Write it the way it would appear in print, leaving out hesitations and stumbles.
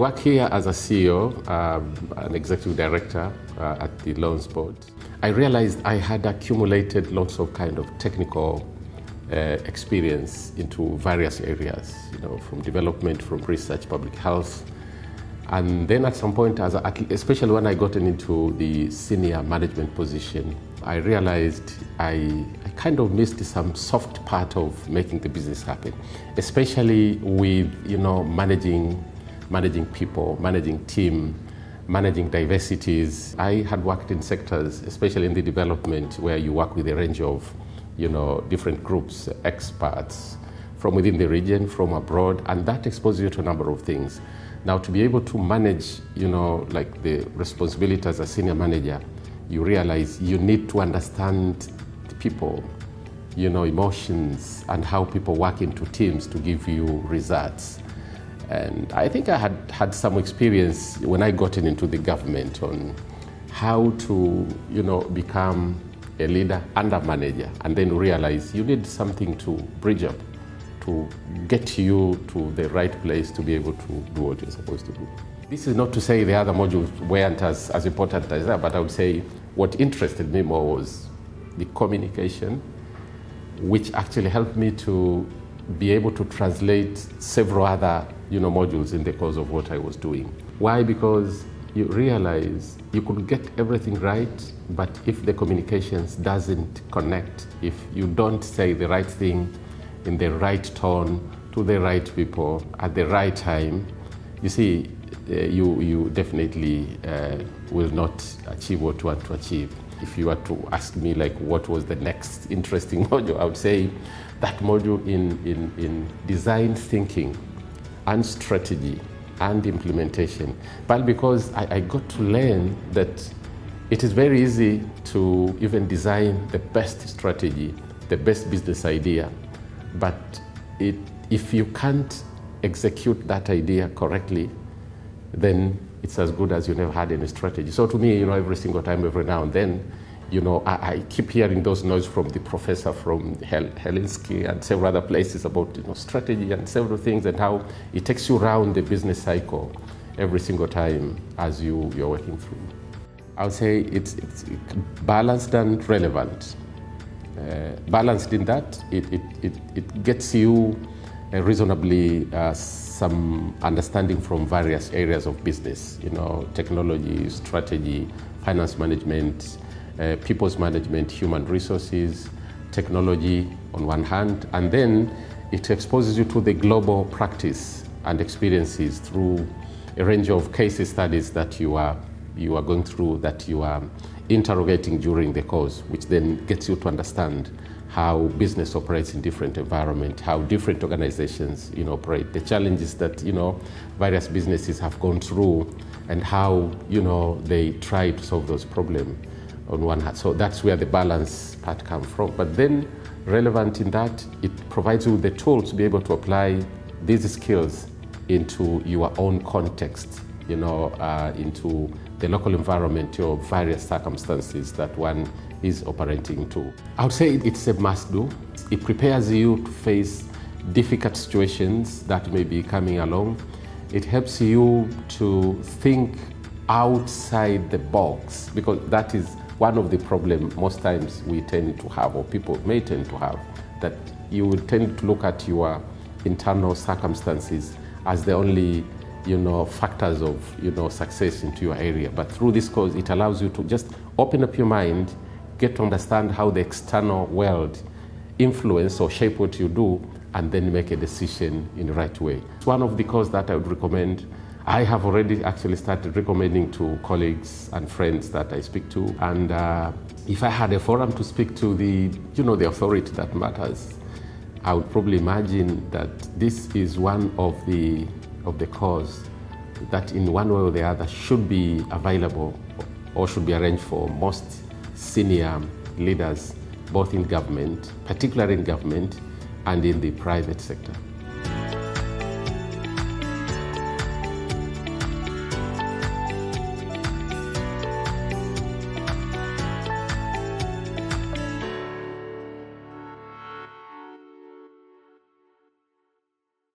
work here as a CEO, an executive director at the Loans Board. I realized I had accumulated lots of kind of technical experience into various areas, from development, from research, public health. And then at some point, especially when I got into the senior management position, I realized I kind of missed some soft part of making the business happen, especially with managing people, managing team, managing diversities. I had worked in sectors, especially in the development, where you work with a range of different groups, experts from within the region, from abroad, and that exposes you to a number of things. Now, to be able to manage, like the responsibility as a senior manager, you realize you need to understand the people, emotions, and how people work into teams to give you results. And I think I had some experience when I got into the government on how to, become a leader and a manager, and then realize you need something to bridge up, to get you to the right place to be able to do what you're supposed to do. This is not to say the other modules weren't as important as that, but I would say what interested me more was the communication, which actually helped me to be able to translate several other modules in the course of what I was doing. Why? Because you realize you could get everything right, but if the communications doesn't connect, if you don't say the right thing in the right tone to the right people at the right time, you see, you definitely will not achieve what you want to achieve. If you were to ask me what was the next interesting module, I would say that module in design thinking and strategy and implementation. But because I got to learn that it is very easy to even design the best strategy, the best business idea, but if you can't execute that idea correctly, then it's as good as you never had any strategy. So to me, every single time, every now and then, I keep hearing those noise from the professor from Helsinki and several other places about strategy and several things and how it takes you around the business cycle every single time as you're working through. I would say it's balanced and relevant. Balanced in that it gets you reasonably some understanding from various areas of business, technology, strategy, finance management, people's management, human resources, technology on one hand, and then it exposes you to the global practice and experiences through a range of case studies that you are going through, that you are interrogating during the course, which then gets you to understand how business operates in different environments, how different organizations operate, the challenges that various businesses have gone through, and how they try to solve those problems on one hand. So that's where the balance part comes from. But then relevant in that, it provides you with the tools to be able to apply these skills into your own context, into the local environment or various circumstances that one is operating to. I would say it's a must-do. It prepares you to face difficult situations that may be coming along. It helps you to think outside the box, because that is one of the problems most times we tend to have, or people may tend to have, that you will tend to look at your internal circumstances as the only factors of success into your area. But through this course, it allows you to just open up your mind, get to understand how the external world influence or shape what you do, and then make a decision in the right way. It's one of the courses that I would recommend. I have already actually started recommending to colleagues and friends that I speak to. And if I had a forum to speak to the authority that matters, I would probably imagine that this is one of the course that in one way or the other should be available or should be arranged for most senior leaders, both in government, particularly in government, and in the private sector.